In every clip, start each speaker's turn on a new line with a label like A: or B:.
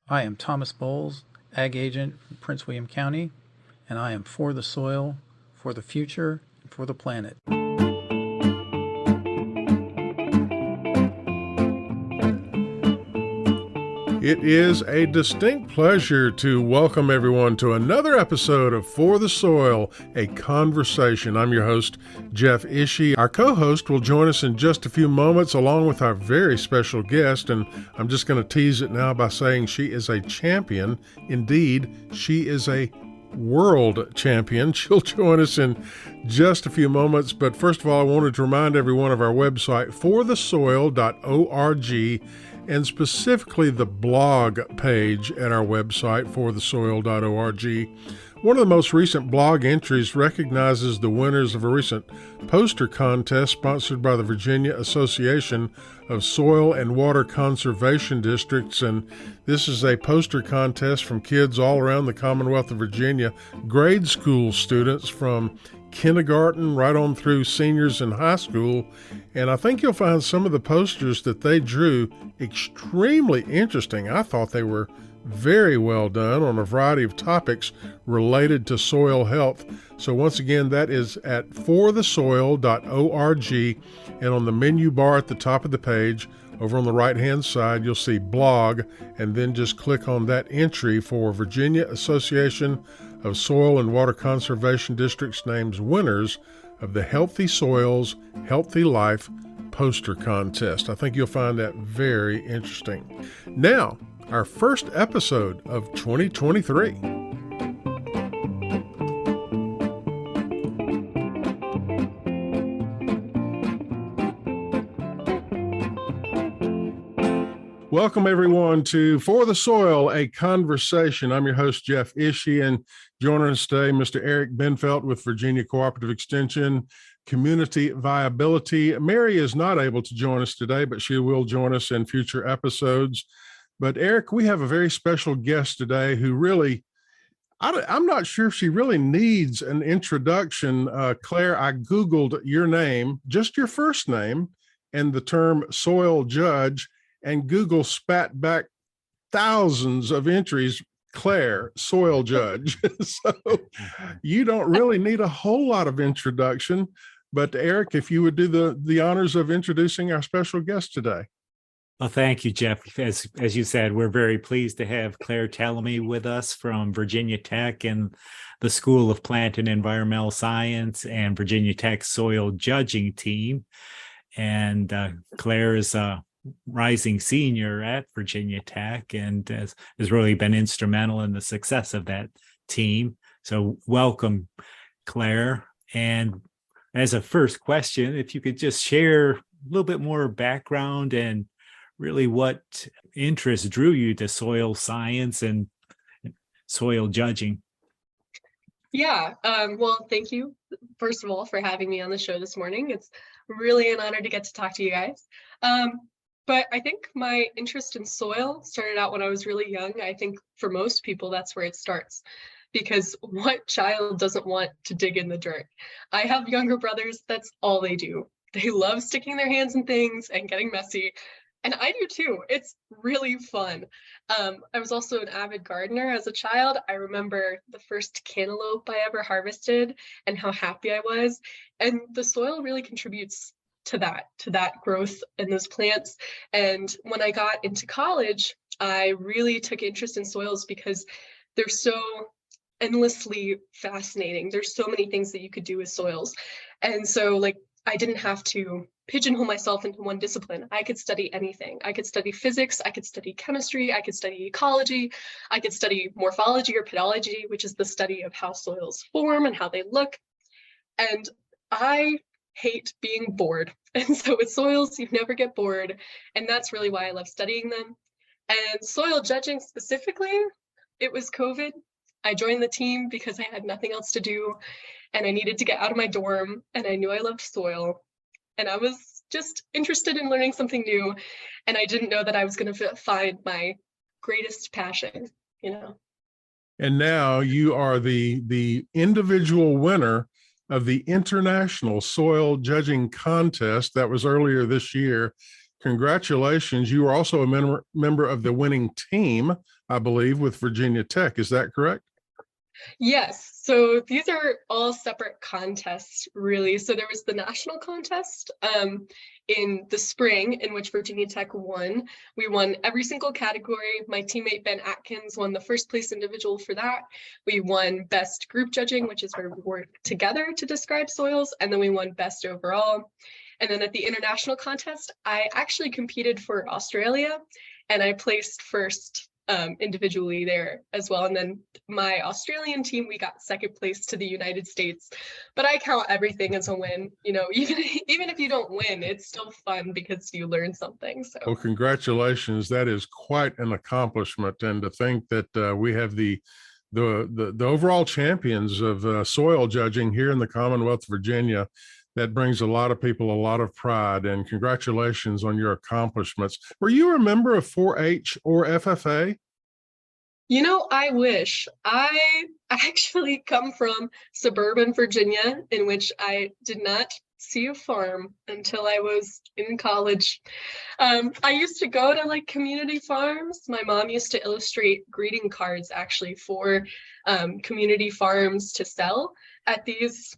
A: I am Thomas Bowles, Ag Agent from Prince William County, and I am for the soil, for the future, and for the planet.
B: It is a distinct pleasure to welcome everyone to another episode of For the Soil, a Conversation. I'm your host, Jeff Ishii. Our co-host will join us in just a few moments along with our very special guest, and I'm just going to tease it now by saying she is a champion. Indeed, she is a world champion. She'll join us in just a few moments, but first of all, I wanted to remind everyone of our website, forthesoil.org, and specifically the blog page at our website, forthesoil.org. One of the most recent blog entries recognizes the winners of a recent poster contest sponsored by the Virginia Association of Soil and Water Conservation Districts, and this is a poster contest from kids all around the Commonwealth of Virginia, grade school students from kindergarten right on through seniors in high school, and I think you'll find some of the posters that they drew extremely interesting. I thought they were very well done on a variety of topics related to soil health. So once again, that is at forthesoil.org, and on the menu bar at the top of the page, over on the right-hand side, you'll see blog, and then just click on that entry for Virginia Association of Soil and Water Conservation Districts names winners of the Healthy Soils, Healthy Life poster contest. I think you'll find that very interesting. Now, our first episode of 2023. Welcome, everyone, to For the Soil, a Conversation. I'm your host, Jeff Ishii, and joining us today, Mr. Eric Benfelt with Virginia Cooperative Extension, Community Viability. Mary is not able to join us today, but she will join us in future episodes. But Eric, we have a very special guest today who really, I'm not sure if she really needs an introduction. Claire, I Googled your name, just your first name, and the term soil judge, and Google spat back thousands of entries, Clare, soil judge. So you don't really need a whole lot of introduction. But Eric, if you would do the honors of introducing our special guest today.
C: Well, thank you, Jeff. As you said, we're very pleased to have Clare Tallamy with us from Virginia Tech and the School of Plant and Environmental Science and Virginia Tech's soil judging team. And Clare is a rising senior at Virginia Tech and has really been instrumental in the success of that team. So welcome, Clare. And as a first question, if you could just share a little bit more background and really what interest drew you to soil science and soil judging.
D: Yeah, well, thank you, first of all, for having me on the show this morning. It's really an honor to get to talk to you guys. But I think my interest in soil started out when I was really young. I think for most people, that's where it starts. Because what child doesn't want to dig in the dirt? I have younger brothers, that's all they do. They love sticking their hands in things and getting messy. And I do too. It's really fun. I was also an avid gardener as a child. I remember the first cantaloupe I ever harvested and how happy I was. And the soil really contributes to that growth in those plants. And when I got into college, I really took interest in soils because they're so endlessly fascinating. There's so many things that you could do with soils. And so I didn't have to pigeonhole myself into one discipline. I could study anything. I could study physics, I could study chemistry, I could study ecology, I could study morphology or pedology, which is the study of how soils form and how they look. And I hate being bored. And so with soils, you never get bored. And that's really why I love studying them. And soil judging specifically, it was COVID. I joined the team because I had nothing else to do and I needed to get out of my dorm and I knew I loved soil. And I was just interested in learning something new. And I didn't know that I was going to find my greatest passion,
B: And now you are the individual winner of the International Soil Judging Contest that was earlier this year. Congratulations. You are also a member of the winning team I believe, with Virginia Tech. Is that correct?
D: Yes, so these are all separate contests, really. So there was the national contest in the spring, in which Virginia Tech won. We won every single category. My teammate Ben Atkins won the first place individual for that. We won best group judging, which is where we work together to describe soils, and then we won best overall. And then at the international contest, I actually competed for Australia, and I placed first individually there as well. And then my Australian team, we got second place to the United States. But I count everything as a win. You know, even if you don't win, it's still fun because you learn something. So,
B: well, congratulations. That is quite an accomplishment. And to think that we have the overall champions of soil judging here in the Commonwealth of Virginia, that brings a lot of people a lot of pride, and congratulations on your accomplishments. Were you a member of 4-H or FFA?
D: you know, I wish. I actually come from suburban Virginia, in which I did not see a farm until I was in college. I used to go to like community farms. My mom used to illustrate greeting cards actually for community farms to sell at these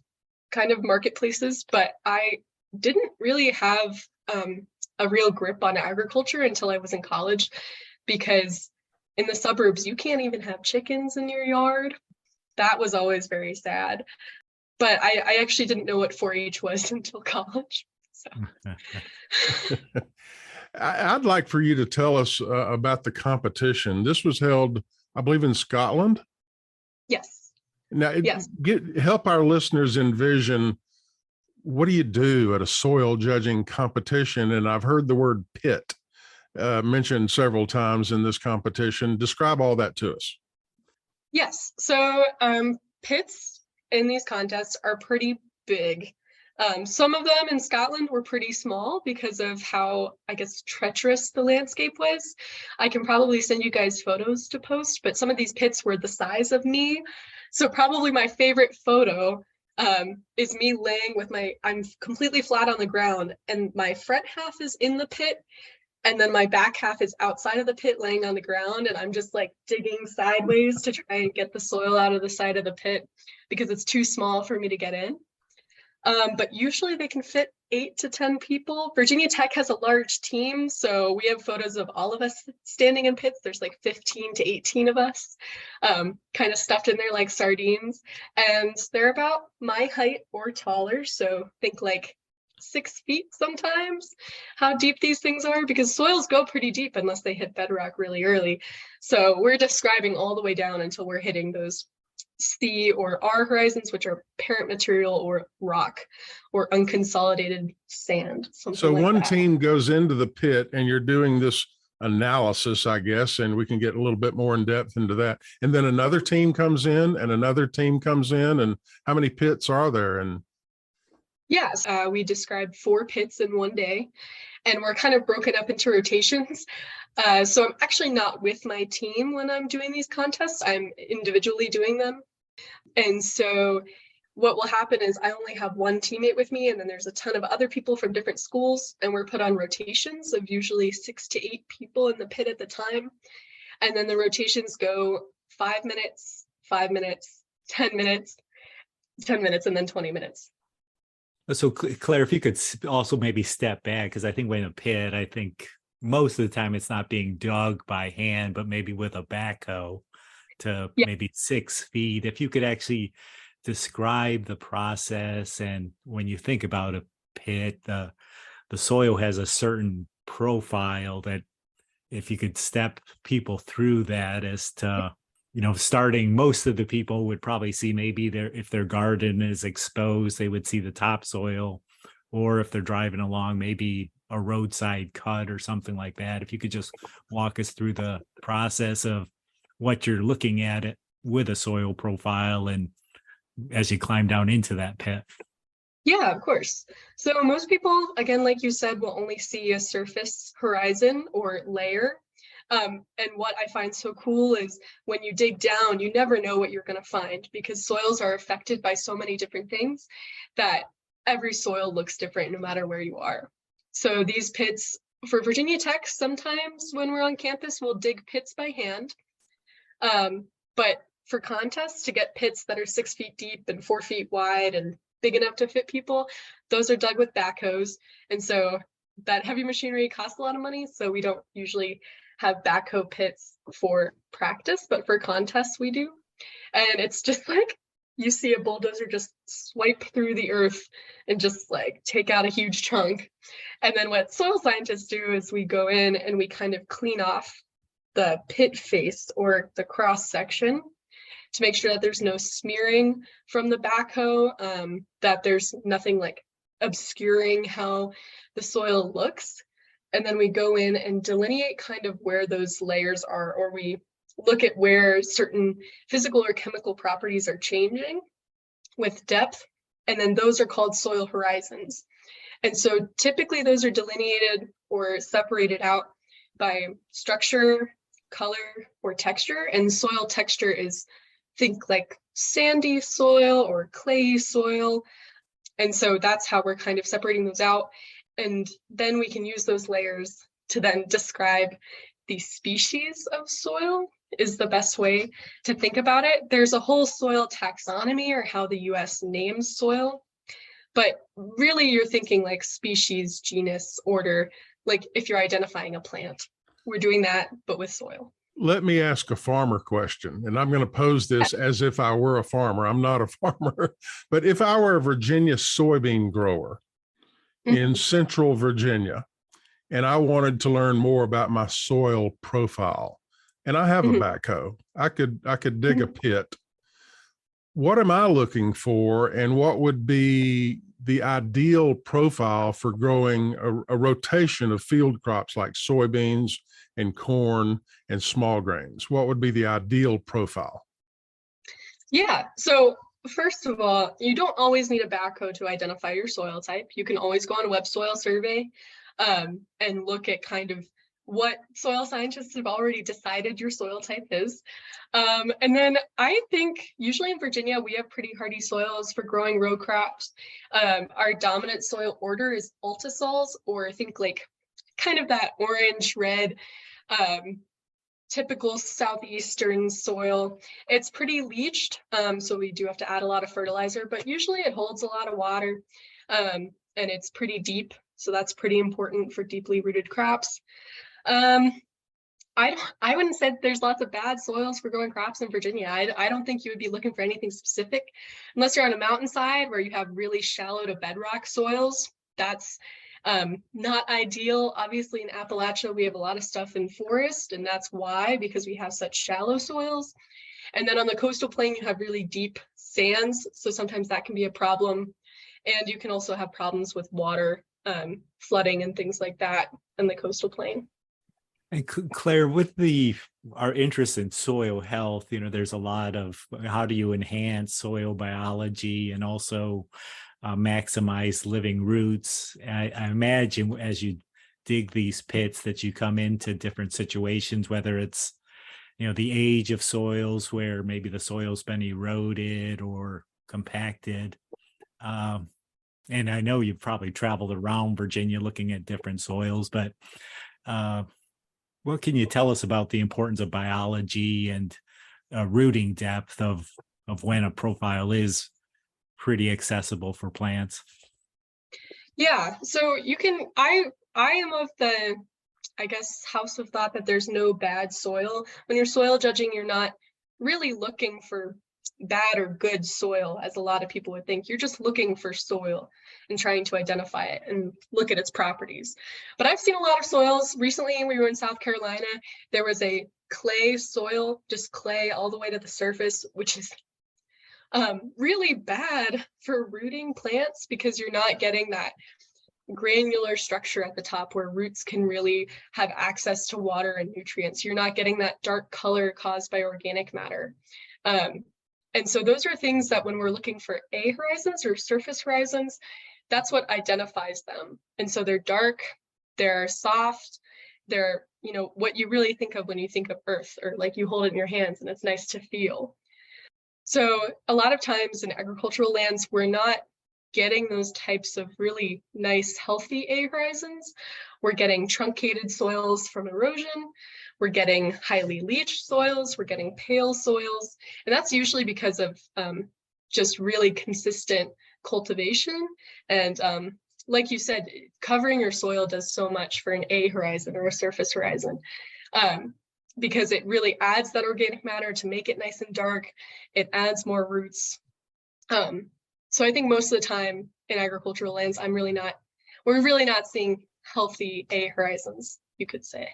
D: kind of marketplaces, but I didn't really have a real grip on agriculture until I was in college, because in the suburbs, you can't even have chickens in your yard. That was always very sad. But I actually didn't know what 4-H was until college. So.
B: I'd like for you to tell us about the competition. This was held, I believe, in Scotland.
D: Yes.
B: Now,
D: Yes.
B: Help our listeners envision, what do you do at a soil judging competition? And I've heard the word pit mentioned several times in this competition. Describe all that to us.
D: Yes. So pits in these contests are pretty big. Some of them in Scotland were pretty small because of how, I guess, treacherous the landscape was. I can probably send you guys photos to post, but some of these pits were the size of me. So probably my favorite photo is me laying with I'm completely flat on the ground, and my front half is in the pit, and then my back half is outside of the pit laying on the ground, and I'm just like digging sideways to try and get the soil out of the side of the pit because it's too small for me to get in. But usually they can fit 8 to 10 people. Virginia Tech has a large team, so we have photos of all of us standing in pits. There's like 15 to 18 of us, kind of stuffed in there like sardines. And they're about my height or taller, so think like 6 feet sometimes, how deep these things are, because soils go pretty deep unless they hit bedrock really early. So we're describing all the way down until we're hitting those C or R horizons, which are parent material or rock or unconsolidated sand.
B: So
D: like
B: one
D: that.
B: team goes into the pit and you're doing this analysis, I guess, and we can get a little bit more in depth into that. And then another team comes in and another team comes in. And how many pits are there? And
D: yes, we described 4 pits in one day, and we're kind of broken up into rotations. So I'm actually not with my team when I'm doing these contests. I'm individually doing them. And so what will happen is I only have one teammate with me, and then there's a ton of other people from different schools, and we're put on rotations of usually 6 to 8 people in the pit at the time. And then the rotations go 5 minutes, 5 minutes, 10 minutes, 10 minutes, and then 20 minutes.
C: So Claire, if you could also maybe step back, because I think when a pit, I think most of the time it's not being dug by hand, but maybe with a backhoe to maybe 6 feet. If you could actually describe the process, and when you think about a pit, the soil has a certain profile that if you could step people through that as to, you know, starting, most of the people would probably see maybe if their garden is exposed, they would see the topsoil, or if they're driving along, maybe a roadside cut or something like that. If you could just walk us through the process of what you're looking at it with a soil profile and as you climb down into that pit.
D: Yeah, of course. So most people, again, like you said, will only see a surface horizon or layer. And what I find so cool is when you dig down, you never know what you're going to find, because soils are affected by so many different things that every soil looks different no matter where you are. So these pits for Virginia Tech, sometimes when we're on campus, we'll dig pits by hand. But for contests, to get pits that are 6 feet deep and 4 feet wide and big enough to fit people, those are dug with backhoes. And so that heavy machinery costs a lot of money. So we don't usually have backhoe pits for practice, but for contests we do. And it's just like, you see a bulldozer just swipe through the earth and just like take out a huge chunk. And then what soil scientists do is we go in and we kind of clean off the pit face or the cross section to make sure that there's no smearing from the backhoe, that there's nothing like obscuring how the soil looks. And then we go in and delineate kind of where those layers are, or we look at where certain physical or chemical properties are changing with depth. And then those are called soil horizons. And so typically those are delineated or separated out by structure, color, or texture. And soil texture is, think like sandy soil or clayey soil. And so that's how we're kind of separating those out. And then we can use those layers to then describe the species of soil, is the best way to think about it. There's a whole soil taxonomy, or how the US names soil, but really you're thinking like species, genus, order, like if you're identifying a plant. We're doing that, but with soil.
B: Let me ask a farmer question, and I'm going to pose this as if I were a farmer. I'm not a farmer, but if I were a Virginia soybean grower in central Virginia, and I wanted to learn more about my soil profile, and I have a backhoe, I could dig a pit. What am I looking for, and what would be the ideal profile for growing a rotation of field crops like soybeans and corn and small grains? What would be the ideal profile?
D: Yeah, so first of all, you don't always need a backhoe to identify your soil type. You can always go on a web soil survey and look at kind of what soil scientists have already decided your soil type is. And then I think usually in Virginia, we have pretty hardy soils for growing row crops. Our dominant soil order is altisols, or think like kind of that orange, red, typical southeastern soil. It's pretty leached, so we do have to add a lot of fertilizer, but usually it holds a lot of water, and it's pretty deep. So that's pretty important for deeply rooted crops. I wouldn't say there's lots of bad soils for growing crops in Virginia. I don't think you would be looking for anything specific unless you're on a mountainside where you have really shallow to bedrock soils. That's not ideal. Obviously in Appalachia, we have a lot of stuff in forest, and that's why, because we have such shallow soils. And then on the coastal plain, you have really deep sands. So sometimes that can be a problem. And you can also have problems with water, flooding and things like that in the coastal plain.
C: And Claire, with our interest in soil health, there's a lot of how do you enhance soil biology and also maximize living roots. I imagine as you dig these pits that you come into different situations, whether it's, the age of soils where maybe the soil's been eroded or compacted. And I know you've probably traveled around Virginia looking at different soils, but what can you tell us about the importance of biology and rooting depth of when a profile is pretty accessible for plants?
D: Yeah, so you can, I am of the, I guess, house of thought that there's no bad soil. When you're soil judging, you're not really looking for bad or good soil, as a lot of people would think. You're just looking for soil and trying to identify it and look at its properties. But I've seen a lot of soils. Recently, we were in South Carolina. There was a clay soil, just clay all the way to the surface, which is really bad for rooting plants because you're not getting that granular structure at the top where roots can really have access to water and nutrients. You're not getting that dark color caused by organic matter. And so those are things that when we're looking for A horizons or surface horizons, that's what identifies them. And so they're dark, they're soft, they're, what you really think of when you think of earth, or like you hold it in your hands and it's nice to feel. So a lot of times in agricultural lands, we're not getting those types of really nice, healthy A horizons. We're getting truncated soils from erosion. we're getting highly leached soils, we're getting pale soils, and that's usually because of just really consistent cultivation. And like you said, covering your soil does so much for an A horizon or a surface horizon, because it really adds that organic matter to make it nice and dark. It adds more roots. So I think most of the time in agricultural lands, we're really not seeing healthy A horizons, you could say.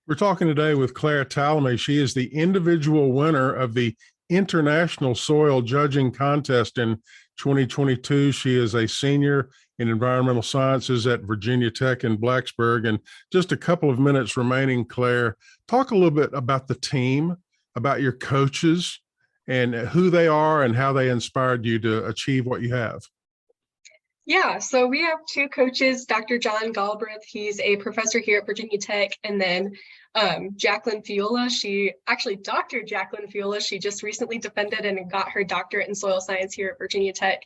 B: We're talking today with Clare Tallamy. She is the individual winner of the International Soil Judging Contest in 2022. She is a senior in environmental sciences at Virginia Tech in Blacksburg. And just a couple of minutes remaining, Clare, talk a little bit about the team, about your coaches, and who they are and how they inspired you to achieve what you have.
D: Yeah, so we have two coaches, Dr. John Galbraith, he's a professor here at Virginia Tech, and then Jacqueline Fiola, Dr. Jacqueline Fiola, she just recently defended and got her doctorate in soil science here at Virginia Tech.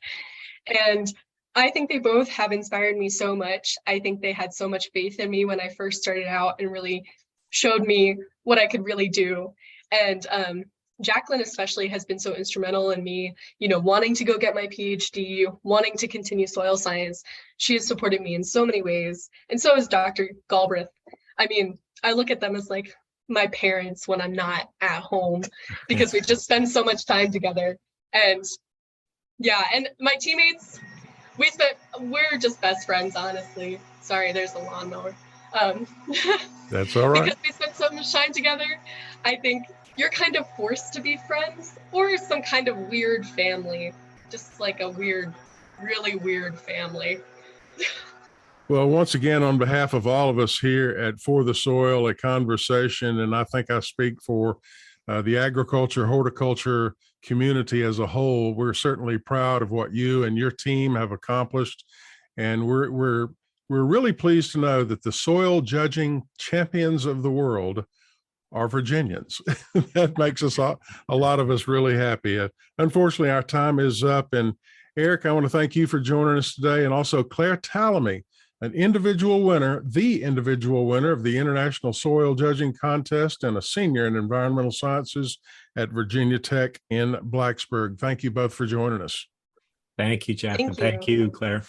D: And I think they both have inspired me so much. I think they had so much faith in me when I first started out and really showed me what I could really do. And Jacqueline especially has been so instrumental in me, wanting to go get my PhD, wanting to continue soil science. She has supported me in so many ways. And so is Dr. Galbraith. I mean, I look at them as like my parents when I'm not at home, because we just spend so much time together. And yeah, and my teammates, we're just best friends, honestly. Sorry, there's a lawnmower.
B: That's all right.
D: Because we spend so much time together, I think you're kind of forced to be friends, or some kind of weird family, just like a really weird family.
B: Well, once again, on behalf of all of us here at For the Soil, a conversation, and I think I speak for the agriculture, horticulture community as a whole, we're certainly proud of what you and your team have accomplished. And we're really pleased to know that the soil judging champions of the world are Virginians. That makes us a lot of us really happy. Unfortunately, our time is up. And Eric, I want to thank you for joining us today, and also Clare Tallamy, the individual winner of the International Soil Judging Contest and a senior in environmental sciences at Virginia Tech in Blacksburg. Thank you both for joining us.
C: Thank you, Jeff.
D: Thank
C: Thank you, Clare.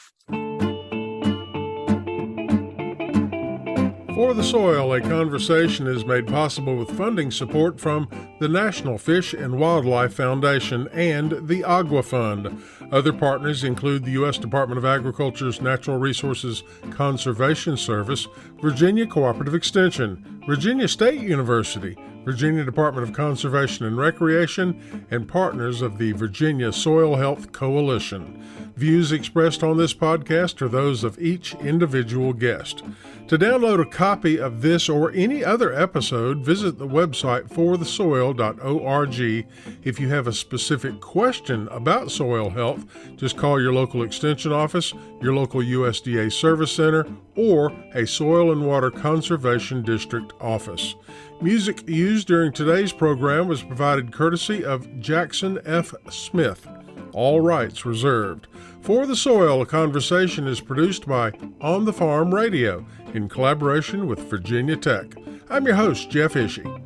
B: For the Soil, a conversation is made possible with funding support from the National Fish and Wildlife Foundation and the Agua Fund. Other partners include the U.S. Department of Agriculture's Natural Resources Conservation Service, Virginia Cooperative Extension, Virginia State University, Virginia Department of Conservation and Recreation, and partners of the Virginia Soil Health Coalition. Views expressed on this podcast are those of each individual guest. To download a copy of this or any other episode, visit the website forthesoil.org. If you have a specific question about soil health, just call your local extension office, your local USDA service center, or a Soil and Water Conservation District office. Music used during today's program was provided courtesy of Jackson F. Smith. All rights reserved. For the Soil, a conversation is produced by On the Farm Radio in collaboration with Virginia Tech. I'm your host, Jeff Ishii.